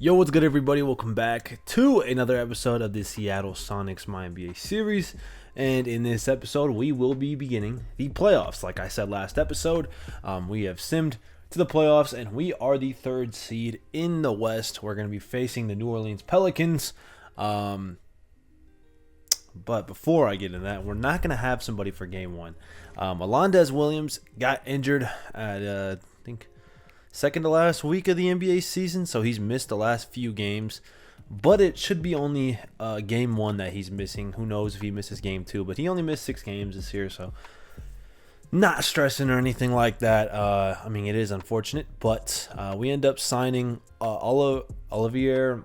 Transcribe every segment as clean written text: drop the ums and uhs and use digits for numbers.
Yo, what's good, everybody? Welcome back to another episode of the Seattle Sonics MyNBA series. And in this episode, we will be beginning the playoffs. Like I said last episode, we have simmed to the playoffs, and we are the third seed in the West. We're going to be facing the New Orleans Pelicans. But before I get into that, we're not going to have somebody for game one. Alondes Williams got injured at, I think, second to last week of the NBA season, so he's missed the last few games. But it should be only game one that he's missing. Who knows if he misses game two, but he only missed 6 games this year, so not stressing or anything like that. I mean, it is unfortunate, but we end up signing Olivier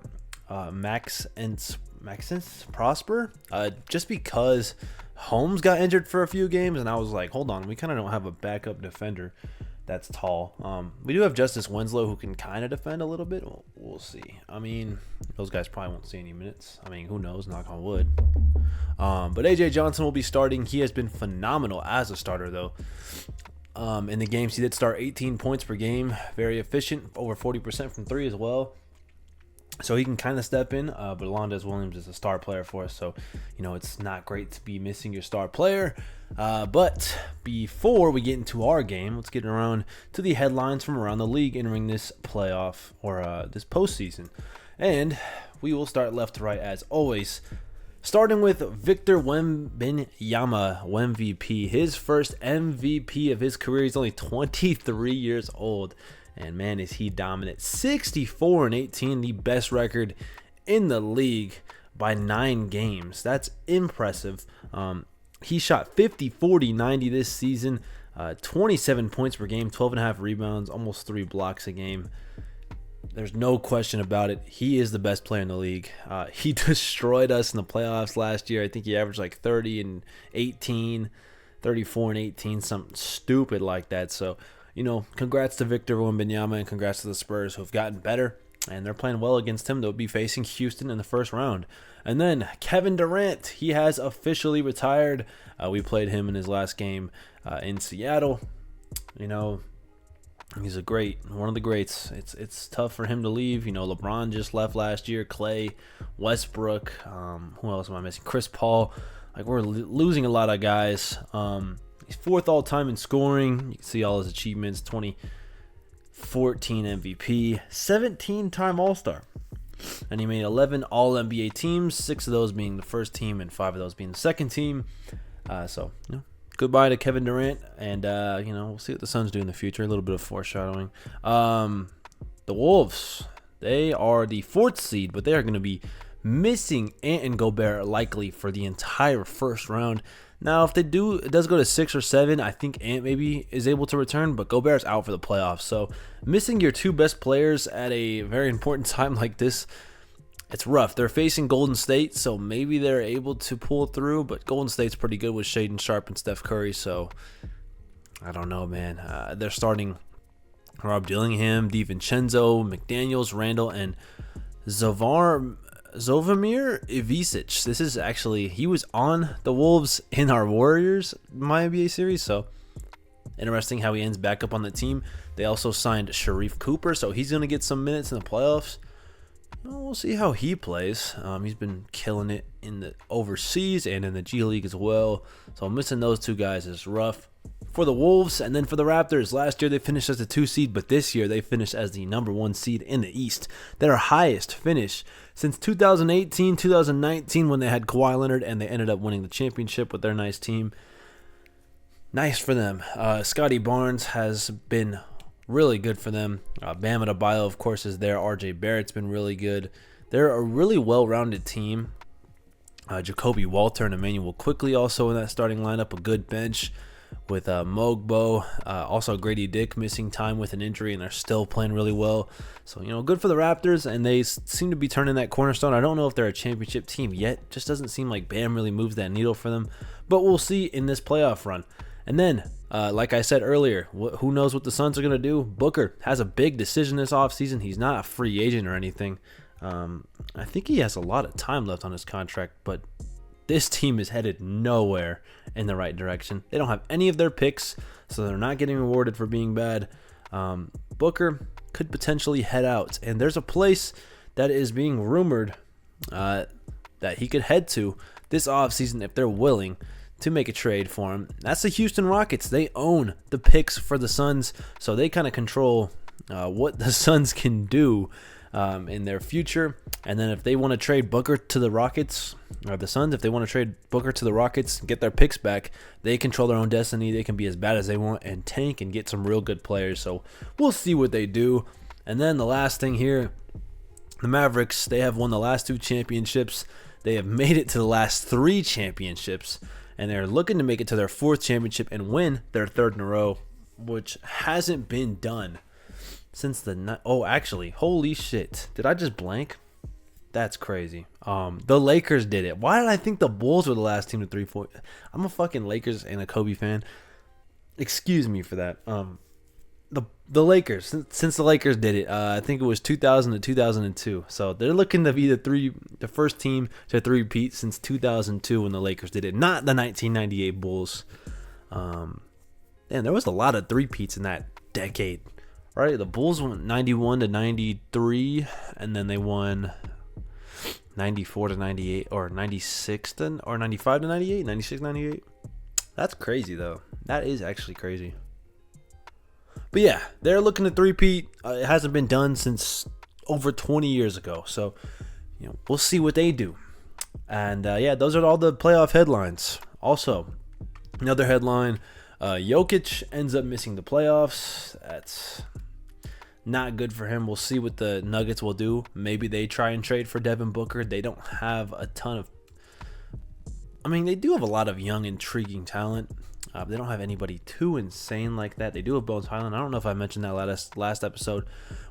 Maxence Prosper just because Holmes got injured for a few games, and I was like, hold on, we kind of don't have a backup defender that's tall. We do have Justice Winslow who can kind of defend a little bit. We'll see. I mean, those guys probably won't see any minutes. I mean, who knows? Knock on wood. But AJ Johnson will be starting. He has been phenomenal as a starter, though. In the games, he did start 18 points per game. Very efficient, over 40% from 3 as well. So he can kind of step in, but Alondes Williams is a star player for us, so, it's not great to be missing your star player. But before we get into our game, let's get around to the headlines from around the league entering this playoff or this postseason. And we will start left to right as always, starting with Victor Wembanyama, MVP. His first MVP of his career. He's only 23 years old. And man, is he dominant. 64-18, the best record in the league by 9 games. That's impressive. He shot 50, 40, 90 this season. 27 points per game, 12.5 rebounds, almost 3 blocks a game. There's no question about it. He is the best player in the league. He destroyed us in the playoffs last year. I think he averaged like 30 and 18, 34 and 18, something stupid like that. So, congrats to Victor Wembanyama and congrats to the Spurs who have gotten better, and they're playing well against him. They'll be facing Houston in the first round. And then Kevin Durant, he has officially retired. We played him in his last game in Seattle. He's one of the greats. It's tough for him to leave. LeBron just left last year, Clay, Westbrook, who else am I missing? Chris Paul. Like, we're losing a lot of guys. He's 4th all-time in scoring. You can see all his achievements. 2014 MVP, 17-time All-Star. And he made 11 All-NBA teams, 6 of those being the first team and 5 of those being the second team. Goodbye to Kevin Durant. And, we'll see what the Suns do in the future. A little bit of foreshadowing. The Wolves, they are the 4th seed, but they are going to be missing Ant and Gobert likely for the entire first round. Now, if it does go to 6 or 7, I think Ant maybe is able to return, but Gobert's out for the playoffs. So missing your 2 best players at a very important time like this, it's rough. They're facing Golden State, so maybe they're able to pull through, but Golden State's pretty good with Shaedon Sharpe and Steph Curry, so I don't know, man. They're starting Rob Dillingham, DiVincenzo, McDaniels, Randall, and Zvonimir Ivicic. This is actually, he was on the Wolves in our Warriors MyNBA series, so interesting how he ends back up on the team. They also signed Sharif Cooper, so he's going to get some minutes in the playoffs. We'll see how he plays. He's been killing it in the overseas and in the G League as well, so missing those 2 guys is rough for the Wolves. And then for the Raptors, last year they finished as the 2 seed, but this year they finished as the number 1 seed in the East. Their highest finish since 2018, 2019 when they had Kawhi Leonard, and they ended up winning the championship with their nice team. Nice for them. Scotty Barnes has been really good for them. Bam Adebayo, of course, is there. RJ Barrett's been really good. They're a really well-rounded team. Jacoby Walter and Emmanuel Quickly also in that starting lineup. A good bench with Mogbo. Also Grady Dick missing time with an injury, and they're still playing really well. So, good for the Raptors, and they seem to be turning that cornerstone. I don't know if they're a championship team yet. Just doesn't seem like Bam really moves that needle for them. But we'll see in this playoff run. And then, like I said earlier, who knows what the Suns are going to do? Booker has a big decision this offseason. He's not a free agent or anything. I think he has a lot of time left on his contract, but this team is headed nowhere in the right direction. They don't have any of their picks, so they're not getting rewarded for being bad. Booker could potentially head out, and there's a place that is being rumored that he could head to this offseason if they're willing to make a trade for him. That's the Houston Rockets. They own the picks for the Suns, so they kind of control what the Suns can do in their future. And then if they want to trade Booker to the Rockets, or the Suns, if they want to trade Booker to the Rockets and get their picks back, they control their own destiny. They can be as bad as they want and tank and get some real good players. So we'll see what they do. And then the last thing here, the Mavericks, they have won the last 2 championships. They have made it to the last 3 championships, and they're looking to make it to their 4th championship and win their 3rd in a row, which hasn't been done since the actually, holy shit, did I just blank? That's crazy. The Lakers did it. Why did I think the Bulls were the last team to 3-4? I'm a fucking Lakers and a Kobe fan. Excuse me for that. The Lakers, since the Lakers did it, I think it was 2000 to 2002. So they're looking to be the first team to three-peat since 2002 when the Lakers did it, not the 1998 Bulls. And there was a lot of three-peats in that decade, right? The Bulls went 91 to 93, and then they won 94 to 98, or 96 to, or 95 to 98, 96 98. That's crazy though. That is actually crazy. But yeah, they're looking to three-peat. It hasn't been done since over 20 years ago. So, we'll see what they do. And yeah, those are all the playoff headlines. Also, another headline, Jokic ends up missing the playoffs. That's not good for him. We'll see what the Nuggets will do. Maybe they try and trade for Devin Booker. They don't have a ton of... they do have a lot of young, intriguing talent. They don't have anybody too insane like that. They do have Bones Highland. I don't know if I mentioned that last episode.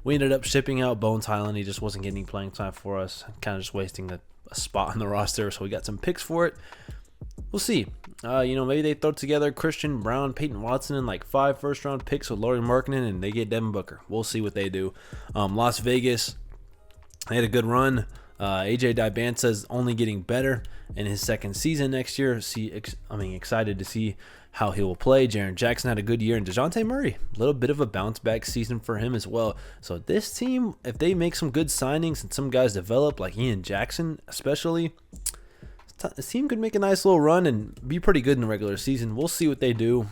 We ended up shipping out Bones Highland. He just wasn't getting playing time for us. Kind of just wasting a spot on the roster. So we got some picks for it. We'll see. Maybe they throw together Christian Brown, Peyton Watson, and like 5 first-round picks with Lauri Markkanen, and they get Devin Booker. We'll see what they do. Las Vegas, they had a good run. AJ Dibansa is only getting better in his second season next year. Excited to see how he will play. Jaren Jackson had a good year, and DeJounte Murray, a little bit of a bounce-back season for him as well. So this team, if they make some good signings and some guys develop, like Ian Jackson especially, this team could make a nice little run and be pretty good in the regular season. We'll see what they do.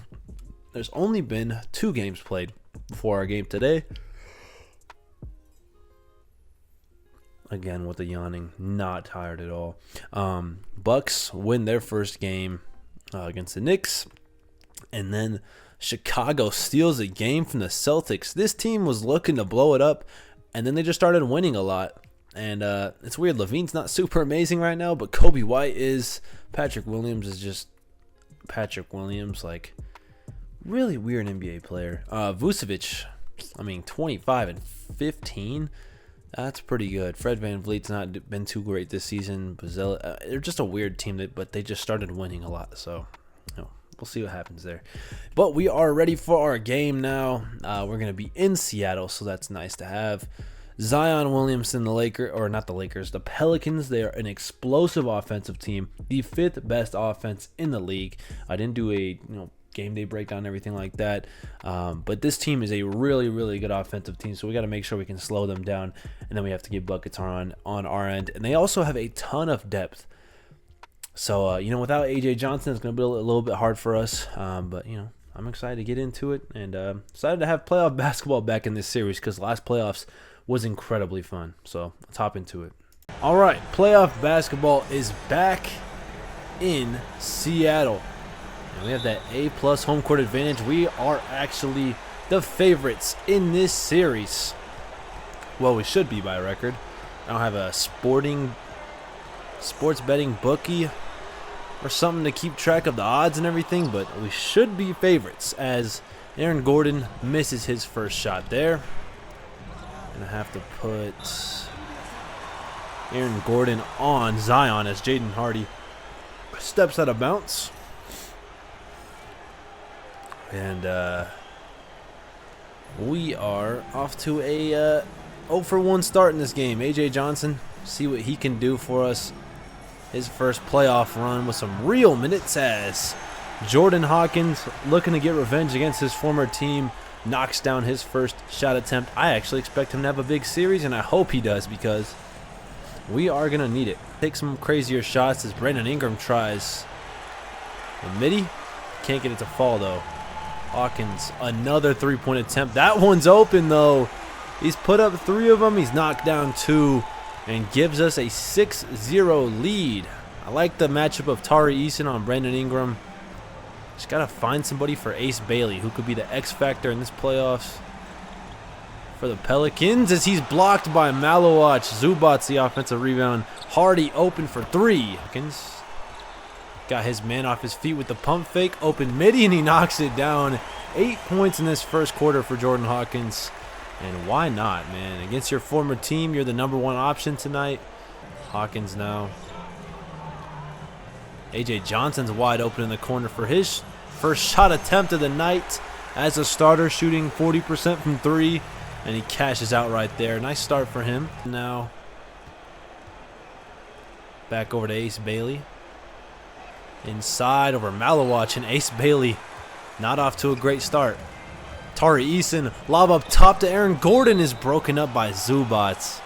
There's only been 2 games played before our game today. Again, with the yawning, not tired at all. Bucks win their first game against the Knicks. And then Chicago steals a game from the Celtics. This team was looking to blow it up, and then they just started winning a lot. And it's weird. LaVine's not super amazing right now, but Kobe White is. Patrick Williams is just Patrick Williams. Like, really weird NBA player. Vucevic, 25 and 15. That's pretty good. Fred VanVleet's not been too great this season. They're just a weird team, but they just started winning a lot. So, we'll see what happens there. But we are ready for our game now. We're going to be in Seattle, so that's nice to have. Zion Williamson, the Pelicans, they are an explosive offensive team, the 5th best offense in the league. I didn't do a game day breakdown and everything like that, but this team is a really, really good offensive team, so we got to make sure we can slow them down, and then we have to get buckets on our end. And they also have a ton of depth. So, without A.J. Johnson, it's going to be a little bit hard for us. But, I'm excited to get into it and excited to have playoff basketball back in this series because last playoffs was incredibly fun. So, let's hop into it. All right, playoff basketball is back in Seattle. And we have that A+ home court advantage. We are actually the favorites in this series. Well, we should be by record. I don't have a sports betting bookie or something to keep track of the odds and everything, but we should be favorites as Aaron Gordon misses his first shot there. Gonna have to put Aaron Gordon on Zion as Jaden Hardy steps out of bounds. And we are off to a 0-for-1 start in this game. A.J. Johnson, see what he can do for us. His first playoff run with some real minutes as Jordan Hawkins looking to get revenge against his former team. knocks down his first shot attempt. I actually expect him to have a big series, and I hope he does because we are going to need it. Take some crazier shots as Brandon Ingram tries. And Mitty can't get it to fall, though. Hawkins, another three-point attempt. That one's open, though. He's put up 3 of them. He's knocked down 2 and gives us a 6-0 lead. I like the matchup of Tari Eason on Brandon Ingram. Just got to find somebody for Ace Bailey, who could be the X factor in this playoffs for the Pelicans, as he's blocked by Malowach. Zubats the offensive rebound. Hardy open for 3. Hawkins got his man off his feet with the pump fake. Open midi, and he knocks it down. 8 points in this first quarter for Jordan Hawkins. And why not, man? Against your former team, you're the #1 option tonight. Hawkins now. A.J. Johnson's wide open in the corner for his first shot attempt of the night as a starter, shooting 40% from 3. And he cashes out right there. Nice start for him. Now, back over to Ace Bailey. Inside over Malowach, and Ace Bailey not off to a great start. Tari Eason, lob up top to Aaron Gordon, is broken up by Zubats.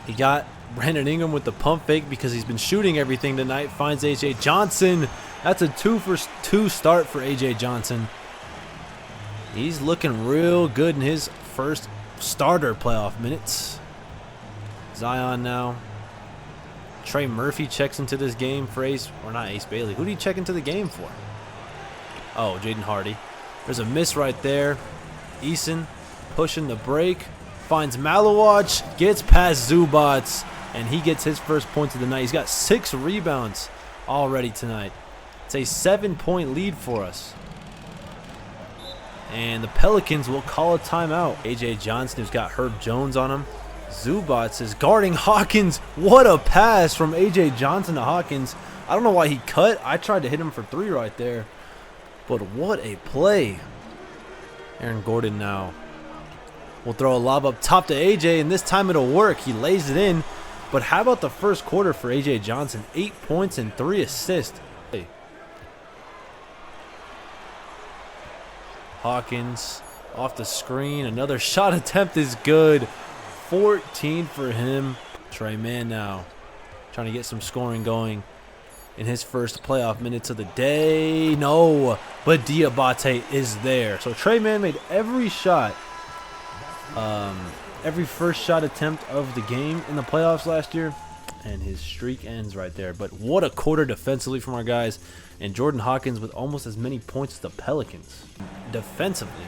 He got Brandon Ingram with the pump fake because he's been shooting everything tonight. Finds A.J. Johnson. That's a 2-for-2 start for A.J. Johnson. He's looking real good in his first starter playoff minutes. Zion now. Trey Murphy checks into this game for Ace Bailey. Who did he check into the game for? Oh, Jaden Hardy. There's a miss right there. Eason pushing the break. Finds Malowach. Gets past Zubats. And he gets his first points of the night. He's got 6 rebounds already tonight. It's a 7-point lead for us. And the Pelicans will call a timeout. A.J. Johnson, who's got Herb Jones on him. Zubats is guarding Hawkins. What a pass from A.J. Johnson to Hawkins. I don't know why he cut. I tried to hit him for 3 right there. But what a play. Aaron Gordon now will throw a lob up top to A.J., and this time it'll work. He lays it in. But how about the first quarter for A.J. Johnson? 8 points and 3 assists. Hawkins off the screen. Another shot attempt is good. 14 for him. Trey Mann now trying to get some scoring going in his first playoff minutes of the day. No, but Diabate is there. So Trey Mann made every shot, every first shot attempt of the game in the playoffs last year, and his streak ends right there. But what a quarter defensively from our guys, and Jordan Hawkins with almost as many points as the Pelicans defensively.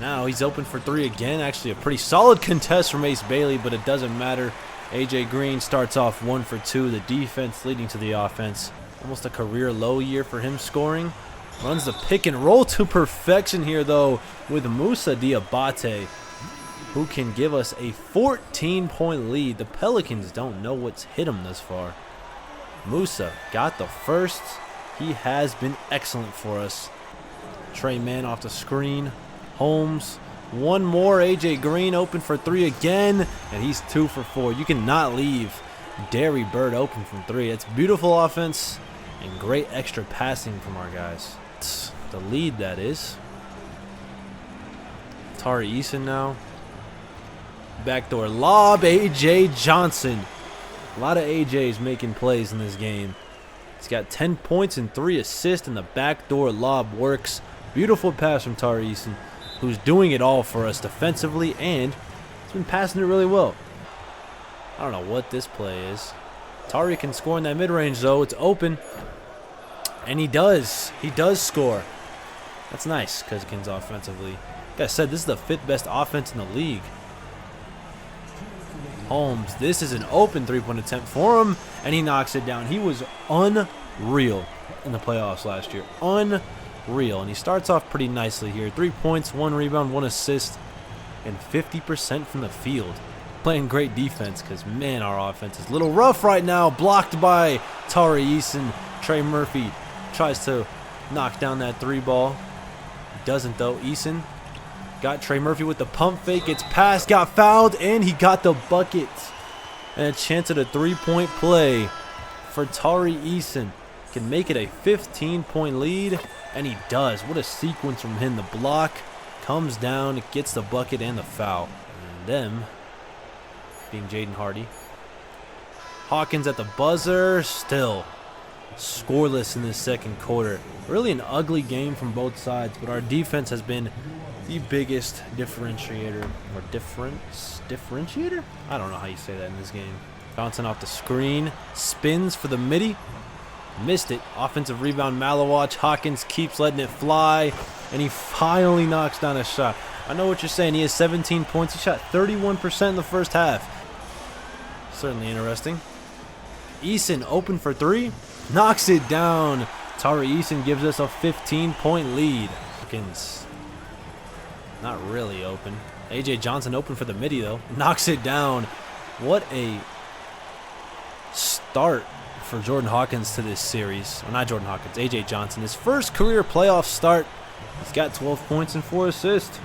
Now he's open for 3 again. Actually, a pretty solid contest from Ace Bailey, but it doesn't matter. A.J. Green starts off 1 for 2. The defense leading to the offense. Almost a career low year for him scoring. Runs the pick and roll to perfection here, though, with Moussa Diabate, who can give us a 14-point lead. The Pelicans don't know what's hit them thus far. Moussa got the first. He has been excellent for us. Trey Mann off the screen. Holmes, one more. A.J. Green open for 3 again, and he's 2 for 4. You cannot leave Derry Bird open from 3. It's beautiful offense and great extra passing from our guys. It's the lead, that is. Tari Eason now. Backdoor lob. A.J. Johnson. A lot of A.J.'s making plays in this game. He's got 10 points and 3 assists, and the backdoor lob works. Beautiful pass from Tari Eason, who's doing it all for us defensively, and he's been passing it really well. I don't know what this play is. Tari can score in that mid-range, though. It's open, and he does. He does score. That's nice, Cousins offensively. Like I said, this is the 5th best offense in the league. Holmes, this is an open 3-point attempt for him, and he knocks it down. He was unreal in the playoffs last year. Unreal. And he starts off pretty nicely here. 3 points, 1 rebound, 1 assist, and 50% from the field. Playing great defense because, man, our offense is a little rough right now. Blocked by Tari Eason. Trey Murphy tries to knock down that 3 ball. He doesn't, though. Eason got Trey Murphy with the pump fake. Gets passed, got fouled, and he got the bucket. And a chance at a 3-point play for Tari Eason. can make it a 15-point lead, and he does. What a sequence from him. The block comes down, gets the bucket and the foul. And them being Jaden Hardy. Hawkins at the buzzer, still scoreless in this second quarter. Really an ugly game from both sides, but our defense has been the biggest differentiator, or differentiator? I don't know how you say that in this game. Johnson off the screen, spins for the midi, missed it. Offensive rebound, Malawach. Hawkins keeps letting it fly, and he finally knocks down a shot. I know what you're saying. He has 17 points. He shot 31% in the first half. Certainly interesting. Eason open for three, knocks it down. Tari Eason gives us a 15-point lead. Hawkins not really open. AJ Johnson open for the midi though, knocks it down. What a start for Jordan Hawkins to this series. Well, not Jordan Hawkins, AJ Johnson. His first career playoff start. He's got 12 points and 4 assists.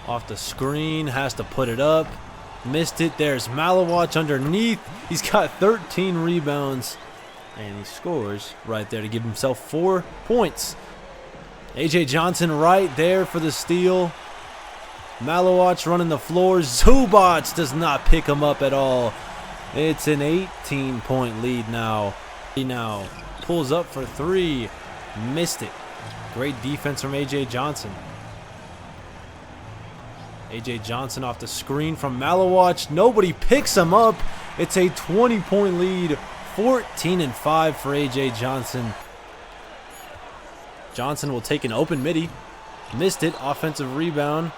Off the screen, has to put it up. Missed it. There's Malawach underneath. He's got 13 rebounds. And he scores right there to give himself 4 points. AJ Johnson right there for the steal. Malawach running the floor. Zubac does not pick him up at all. It's an 18-point lead now. He now pulls up for 3. Missed it. Great defense from AJ Johnson. AJ Johnson off the screen from Malawach. Nobody picks him up. It's a 20-point lead. 14-5 for AJ Johnson. Johnson will take an open midi. Missed it. Offensive rebound.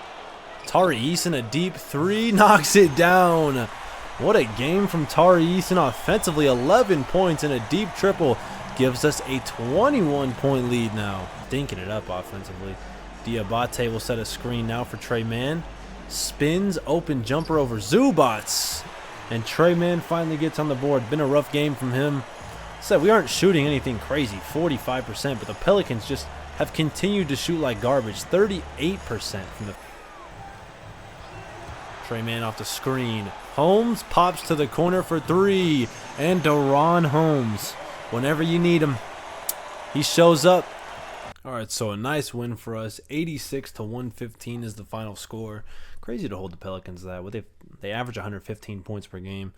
Tari Eason, a deep 3. Knocks it down. What a game from Tari Eason offensively. 11 points and a deep triple. Gives us a 21-point lead now. Dinking it up offensively. Diabate will set a screen now for Trey Mann. Spins, open jumper over Zubac. And Trey Mann finally gets on the board. Been a rough game from him. Said we aren't shooting anything crazy, 45%, but the Pelicans just have continued to shoot like garbage, 38% from the... Trey Mann off the screen. Holmes pops to the corner for 3. And Deron Holmes, whenever you need him, he shows up. All right, so a nice win for us. 86-115 is the final score. Crazy to hold the Pelicans to that. They average 115 points per game.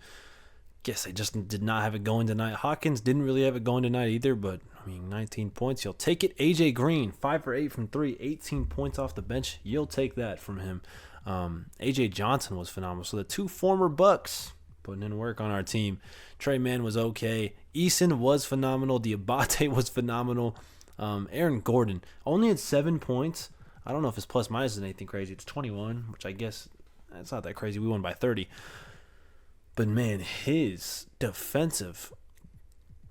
Guess they just did not have it going tonight. Hawkins didn't really have it going tonight either, but, I mean, 19 points. You'll take it. AJ Green, 5 for 8 from 3, 18 points off the bench. You'll take that from him. AJ Johnson was phenomenal. So the 2 former Bucks putting in work on our team. Trey Mann was okay. Eason was phenomenal. Diabate was phenomenal. Aaron Gordon only had 7 points. I don't know if his plus minus is anything crazy. It's 21, which I guess that's not that crazy. We won by 30. But, man, his defensive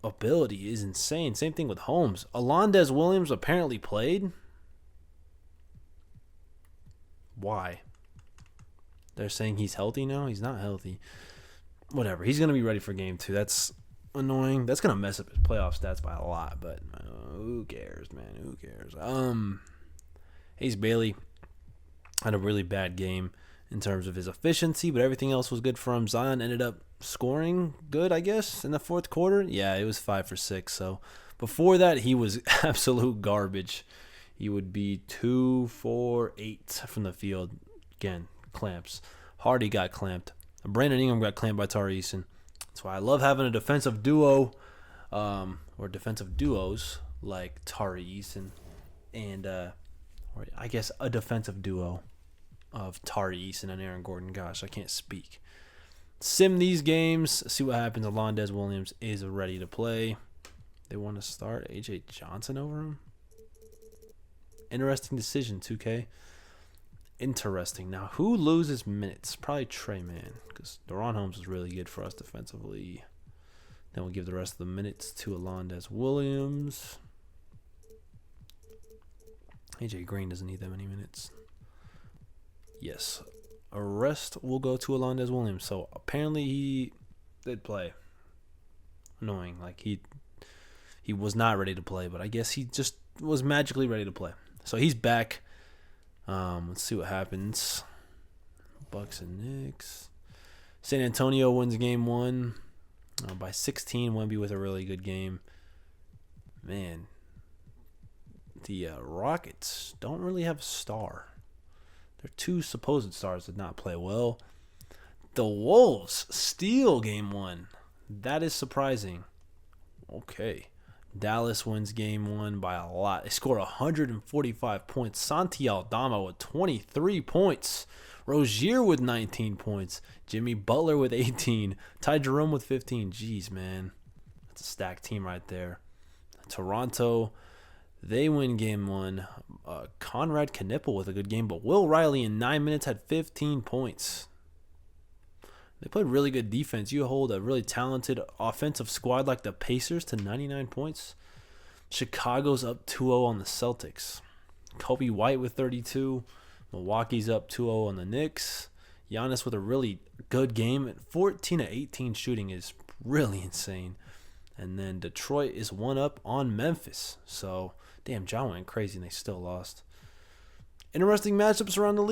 ability is insane. Same thing with Holmes. Alondes Williams apparently played. Why? They're saying he's healthy now? He's not healthy. Whatever. He's going to be ready for game 2. That's annoying. That's going to mess up his playoff stats by a lot, but who cares, man? Who cares? Hayes Bailey had a really bad game in terms of his efficiency, but everything else was good for him. Zion ended up scoring good, I guess, in the fourth quarter. Yeah, it was 5 for 6. So before that, he was absolute garbage. He would be 2 for 8 from the field. Again, clamps. Hardy got clamped. Brandon Ingram got clamped by Tari Eason. That's why I love having a defensive duo, or defensive duos like Tari Eason and, or I guess a defensive duo of Tari Eason and Aaron Gordon. Gosh, I can't speak. Sim these games, see what happens. Alondes Williams is ready to play. They want to start AJ Johnson over him. Interesting decision, 2K. Interesting. Now, who loses minutes? Probably Trey Mann, because Deron Holmes is really good for us defensively. Then we'll give the rest of the minutes to Alondes Williams. AJ Green doesn't need that many minutes. Yes. A rest will go to Alondes Williams. So, apparently he did play. Annoying. Like, he was not ready to play, but I guess he just was magically ready to play. So, he's back. Let's see what happens. Bucks and Knicks. San Antonio wins game 1 by 16. Wemby with a really good game. Man, the Rockets don't really have a star. Their two supposed stars did not play well. The Wolves steal game one. That is surprising. Okay. Dallas wins game one by a lot. They score 145 points. Santi Aldama with 23 points. Rozier with 19 points. Jimmy Butler with 18. Ty Jerome with 15. Jeez, man. That's a stacked team right there. Toronto, they win game one. Conrad Knipple with a good game, but Will Riley in 9 minutes had 15 points. They played really good defense. You hold a really talented offensive squad like the Pacers to 99 points. Chicago's up 2-0 on the Celtics. Kobe White with 32. Milwaukee's up 2-0 on the Knicks. Giannis with a really good game. 14-18 shooting is really insane. And then Detroit is 1-up on Memphis. So, damn, John went crazy and they still lost. Interesting matchups around the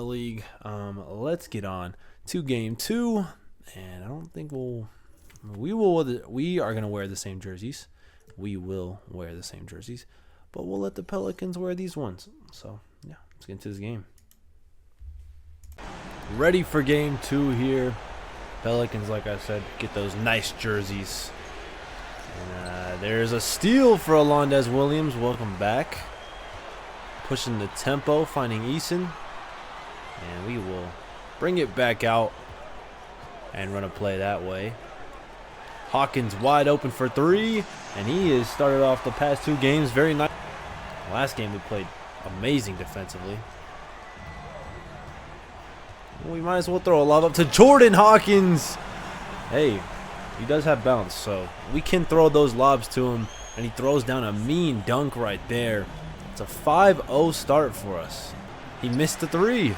league. Let's get on to game two. And I don't think we are going to wear the same jerseys. We will wear the same jerseys. But we'll let the Pelicans wear these ones. So, yeah, let's get into this game. Ready for game two here. Pelicans, like I said, get those nice jerseys. And, there's a steal for Alondes Williams. Welcome back. Pushing the tempo, finding Eason. And we will bring it back out and run a play that way. Hawkins wide open for three. And he has started off the past two games very nice. Last game we played amazing defensively. We might as well throw a lob up to Jordan Hawkins. Hey, he does have bounce, so we can throw those lobs to him. And he throws down a mean dunk right there. It's a 5-0 start for us. He missed the three.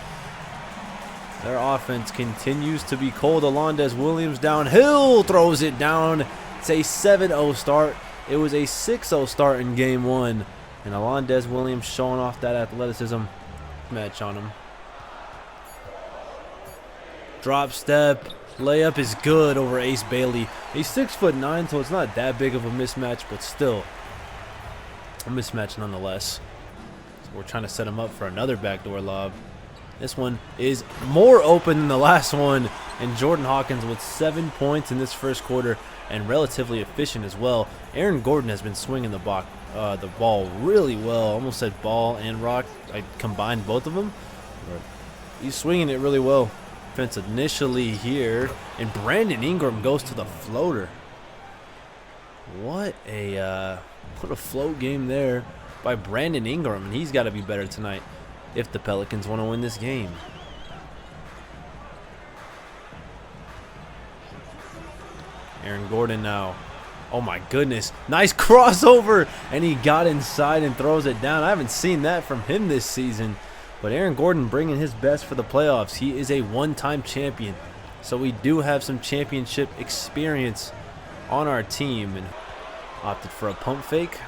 Their offense continues to be cold. Alondes Williams downhill, throws it down. It's a 7-0 start. It was a 6-0 start in game one. And Alondes Williams showing off that athleticism match on him. Drop step, layup is good over Ace Bailey. He's 6'9", so it's not that big of a mismatch, but still a mismatch nonetheless. So we're trying to set him up for another backdoor lob. This one is more open than the last one, and Jordan Hawkins with 7 points in this first quarter and relatively efficient as well. Aaron Gordon has been swinging the ball really well. Almost said ball and rock. I combined both of them. But he's swinging it really well. Initially here, and Brandon Ingram goes to the floater. What a float game there by Brandon Ingram, and he's got to be better tonight if the Pelicans want to win this game. Aaron Gordon now. Oh my goodness, nice crossover, and he got inside and throws it down. I haven't seen that from him this season. But Aaron Gordon bringing his best for the playoffs. He is a one-time champion. So we do have some championship experience on our team. And opted for a pump fake.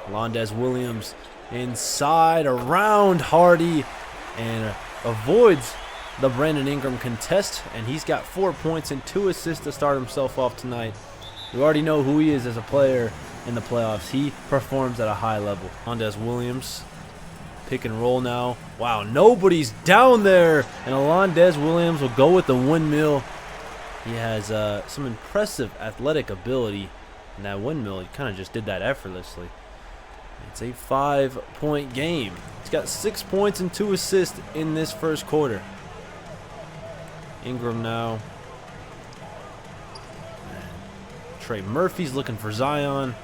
Alondes Williams inside, around Hardy. And avoids the Brandon Ingram contest. And he's got 4 points and 2 assists to start himself off tonight. We already know who he is as a player in the playoffs. He performs at a high level. Alondes Williams. Pick and roll now. Wow, nobody's down there. And Alondes Williams will go with the windmill. He has some impressive athletic ability. And that windmill, he kind of just did that effortlessly. It's a 5-point game. He's got 6 points and 2 assists in this first quarter. Ingram now. Trey Murphy's looking for Zion.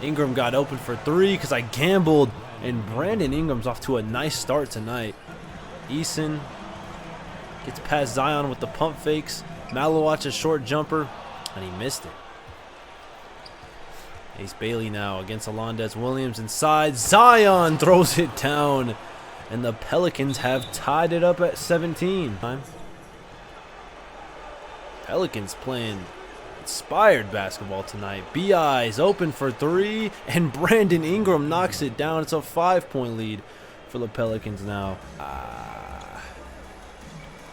Ingram got open for three because I gambled. And Brandon Ingram's off to a nice start tonight. Eason gets past Zion with the pump fakes. Malowatch a short jumper, and he missed it. Ace Bailey now against Alondes Williams inside. Zion throws it down, and the Pelicans have tied it up at 17. Pelicans playing inspired basketball tonight. B.I. is open for three, and Brandon Ingram knocks it down. It's a 5-point lead for the Pelicans now.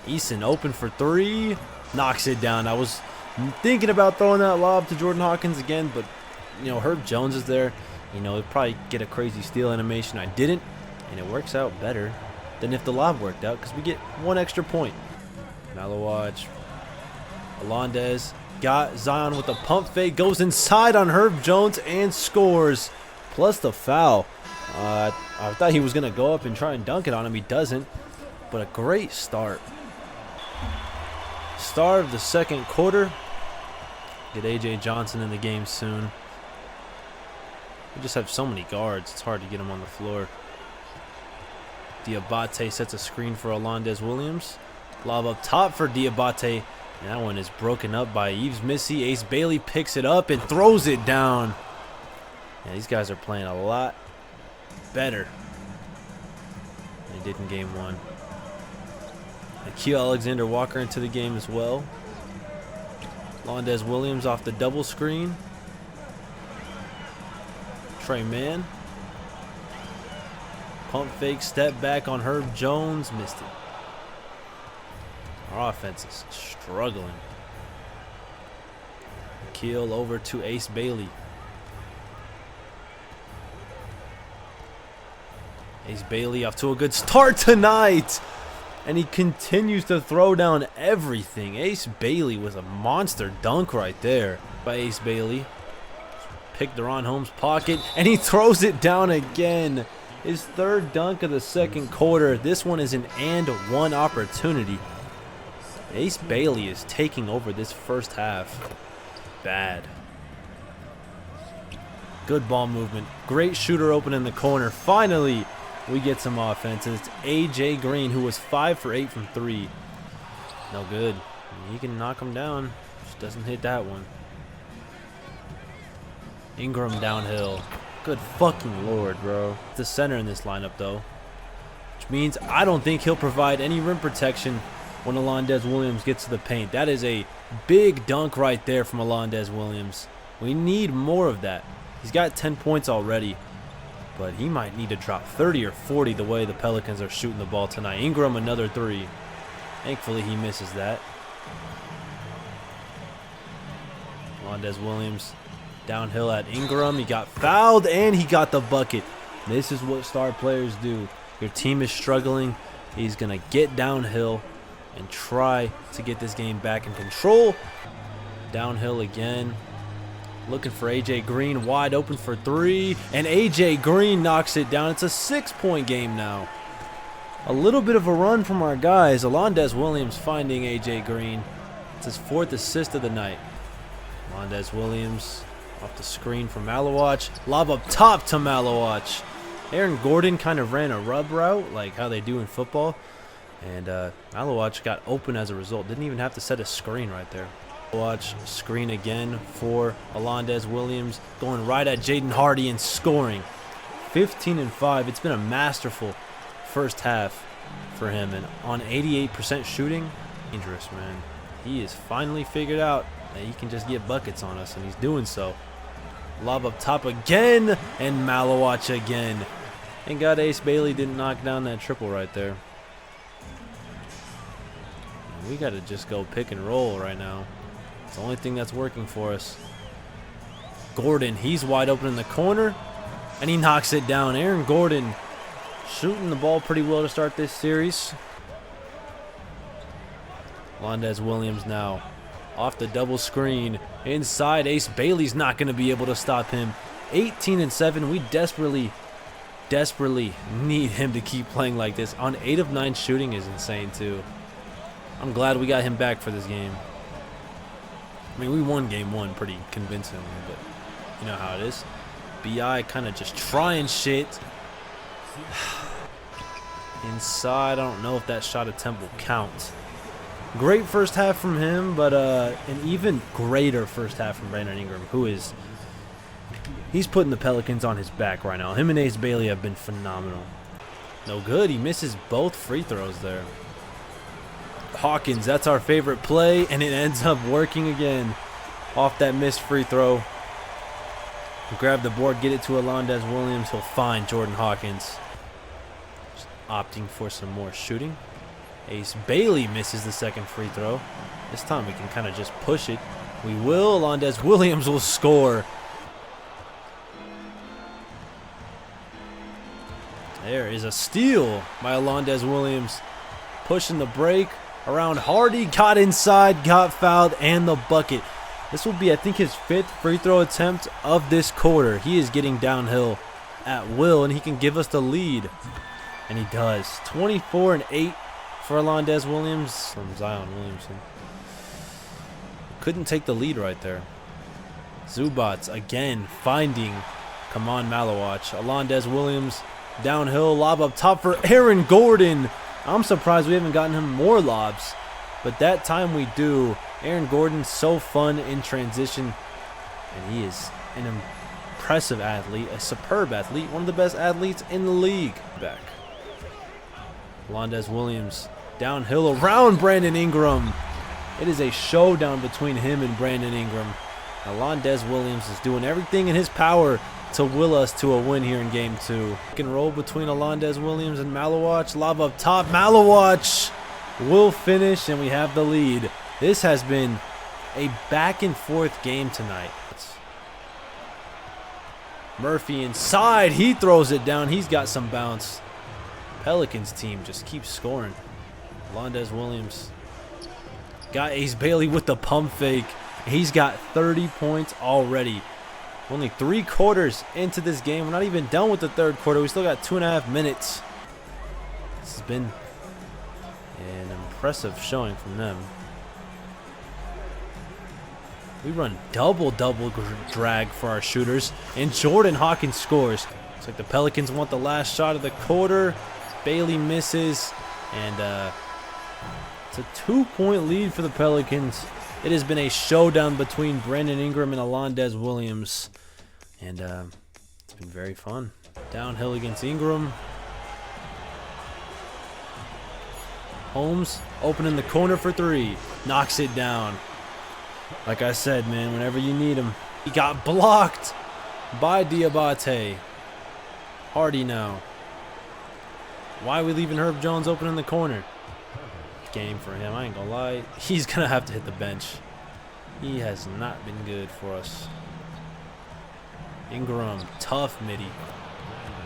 Eason open for three, knocks it down. That was I'm thinking about throwing that lob to Jordan Hawkins again, but, you know, Herb Jones is there. You know, it'd probably get a crazy steal animation. I didn't, and it works out better than if the lob worked out because we get one extra point. Malawatch. Alondes got Zion with a pump fake. Goes inside on Herb Jones and scores. Plus the foul. I thought he was going to go up and try and dunk it on him. He doesn't. But a great start. Start of the second quarter. Get A.J. Johnson in the game soon. We just have so many guards. It's hard to get him on the floor. Diabate sets a screen for Alondes Williams. Lob up top for Diabate. And that one is broken up by Yves Missy. Ace Bailey picks it up and throws it down. Yeah, these guys are playing a lot better than they did in game one. Akil Alexander-Walker into the game as well. Alondes Williams off the double screen. Trey Mann. Pump fake, step back on Herb Jones. Missed it. Our offense is struggling. Akil over to Ace Bailey. Ace Bailey off to a good start tonight. And he continues to throw down everything. Ace Bailey was a monster dunk right there by Ace Bailey. Picked Deron Holmes' pocket, and he throws it down again. His third dunk of the second quarter. This one is an and one opportunity. Ace Bailey is taking over this first half. Bad. Good ball movement. Great shooter open in the corner. Finally, we get some offense, and it's A.J. Green, who was 5 for 8 from 3. No good. He can knock him down. Just doesn't hit that one. Ingram downhill. Good fucking lord, bro. The center in this lineup, though. Which means I don't think he'll provide any rim protection when Alondes Williams gets to the paint. That is a big dunk right there from Alondes Williams. We need more of that. He's got 10 points already, but he might need to drop 30 or 40 the way the Pelicans are shooting the ball tonight. Ingram, another 3. Thankfully, he misses that. Alondes Williams downhill at Ingram. He got fouled, and he got the bucket. This is what star players do. Your team is struggling. He's going to get downhill and try to get this game back in control. Downhill again. Looking for A.J. Green, wide open for 3. And A.J. Green knocks it down. It's a 6-point game now. A little bit of a run from our guys. Alondes Williams finding A.J. Green. It's his 4th assist of the night. Alondes Williams off the screen from Malawatch. Lob up top to Malawatch. Aaron Gordon kind of ran a rub route, like how they do in football. And Malawatch got open as a result. Didn't even have to set a screen right there. Malawatch screen again for Alondes Williams. Going right at Jaden Hardy and scoring. 15 and 5. It's been a masterful first half for him. And on 88% shooting, dangerous, man. He has finally figured out that he can just get buckets on us, and he's doing so. Lob up top again, and Malawatch again. Thank God Ace Bailey didn't knock down that triple right there. We got to just go pick and roll right now. It's the only thing that's working for us. Gordon, he's wide open in the corner, and he knocks it down. Aaron Gordon shooting the ball pretty well to start this series. Alondes Williams now off the double screen. Inside, Ace Bailey's not going to be able to stop him. 18 and 7. We desperately need him to keep playing like this. On 8 of 9 shooting is insane too. I'm glad we got him back for this game. I mean, we won game 1 pretty convincingly, but you know how it is. BI kind of just trying shit. Inside, I don't know if that shot attempt will count. Great first half from him, but an even greater first half from Brandon Ingram, he's putting the Pelicans on his back right now. Him and Ace Bailey have been phenomenal. No good. He misses both free throws there. Hawkins, that's our favorite play, and it ends up working again off that missed free throw. Grab the board, get it to Alondes Williams. He'll find Jordan Hawkins. Just opting for some more shooting. Ace Bailey misses the second free throw. This time we can kind of just push it. We will. Alondes Williams will score. There is a steal by Alondes Williams. Pushing the break around Hardy. Got inside, got fouled, and the bucket. This will be, I think, his 5th free throw attempt of this quarter. He is getting downhill at will, and he can give us the lead. And he does. 24 and 8 for Alondes Williams from Zion Williamson. Couldn't take the lead right there. Zubats again finding Kaman Malawach. Alondes Williams downhill, lob up top for Aaron Gordon. I'm surprised we haven't gotten him more lobs, but that time we do. Aaron Gordon's so fun in transition, and he is an impressive athlete, a superb athlete, one of the best athletes in the league. Back. Alondes Williams downhill around Brandon Ingram. It is a showdown between him and Brandon Ingram. Alondes Williams is doing everything in his power to will us to a win here in Game 2. Pick and roll between Alondes Williams and Malawach. Lob up top. Malawach will finish, and we have the lead. This has been a back-and-forth game tonight. Murphy inside. He throws it down. He's got some bounce. Pelicans team just keeps scoring. Alondes Williams got Ace Bailey with the pump fake. He's got 30 points already. Only 3 quarters into this game. We're not even done with the 3rd quarter. We still got 2.5 minutes. This has been an impressive showing from them. We run double drag for our shooters, and Jordan Hawkins scores. Looks like the Pelicans want the last shot of the quarter. Bailey misses, and it's a 2-point lead for the Pelicans. It has been a showdown between Brandon Ingram and Alondes Williams, and it's been very fun. Downhill against Ingram. Holmes open in the corner for 3. Knocks it down. Like I said, man, whenever you need him. He got blocked by Diabate. Hardy now. Why are we leaving Herb Jones open in the corner? Game for him, I ain't gonna lie. He's gonna have to hit the bench. He has not been good for us. Ingram, tough midi.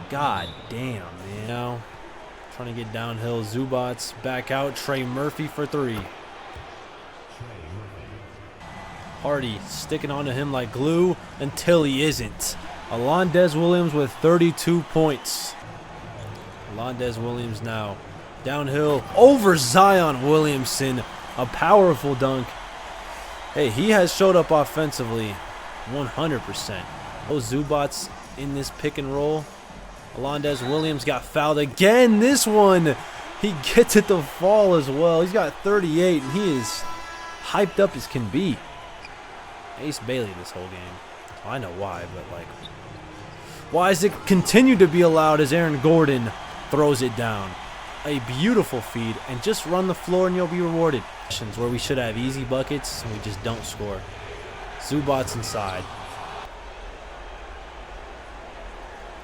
God damn, man. Now, trying to get downhill. Zubats back out. Trey Murphy for 3. Hardy sticking onto him like glue until he isn't. Alondes Williams with 32 points. Alondes Williams now downhill over Zion Williamson. A powerful dunk. Hey, he has showed up offensively 100%. Those Zubats in this pick and roll. Alondes Williams got fouled again. This one, he gets it to fall as well. He's got 38, and he is hyped up as can be. Ace Bailey this whole game. Well, I know why, but like, why does it continue to be allowed as Aaron Gordon throws it down? A beautiful feed, and just run the floor and you'll be rewarded. Where we should have easy buckets and we just don't score. Zubats inside.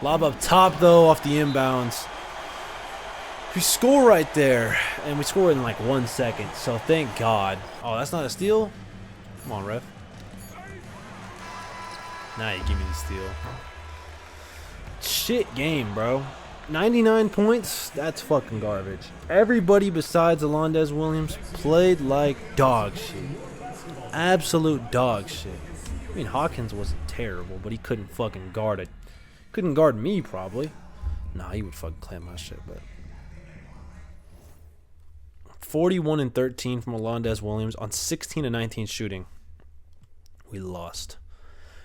Lob up top though off the inbounds. We score right there, and we score in like 1 second, so thank God. Oh, that's not a steal? Come on, ref. Now you give me the steal. Shit game, bro. 99 points, that's fucking garbage. Everybody besides Alondes Williams played like dog shit. Absolute dog shit. I mean, Hawkins wasn't terrible, but he couldn't fucking guard it. Couldn't guard me, probably. Nah, he would fucking clamp my shit, but 41 and 13 from Alondes Williams on 16 and 19 shooting. We lost.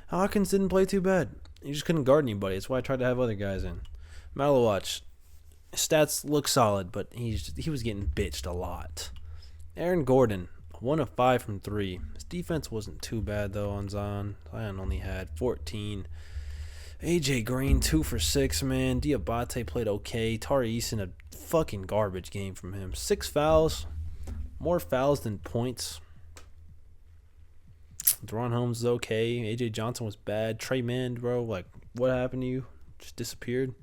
Hawkins didn't play too bad. He just couldn't guard anybody. That's why I tried to have other guys in. Malawach, stats look solid, but he was getting bitched a lot. Aaron Gordon, 1 of 5 from 3. His defense wasn't too bad, though, on Zion. Zion only had 14. AJ Green, 2 for 6, man. Diabate played okay. Tari Eason, a fucking garbage game from him. 6 fouls. More fouls than points. Deron Holmes is okay. AJ Johnson was bad. Trey Mann, bro, like, what happened to you? Just disappeared.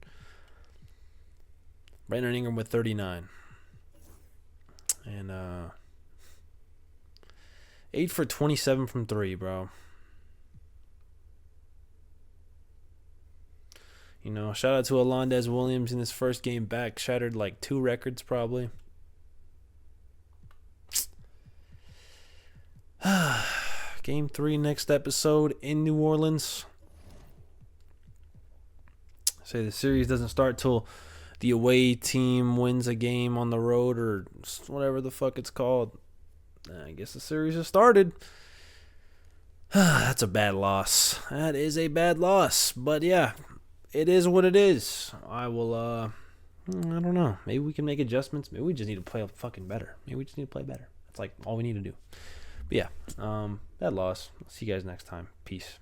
Brandon Ingram with 39. And 8 for 27 from 3, bro. You know, shout out to Alondes Williams in his first game back. Shattered like 2 records probably. Game 3 next episode in New Orleans. Say the series doesn't start till the away team wins a game on the road or whatever the fuck it's called. I guess the series has started. That's a bad loss. That is a bad loss. But yeah, it is what it is. I don't know. Maybe we can make adjustments. Maybe we just need to play fucking better. Maybe we just need to play better. That's like all we need to do. But yeah, bad loss. I'll see you guys next time. Peace.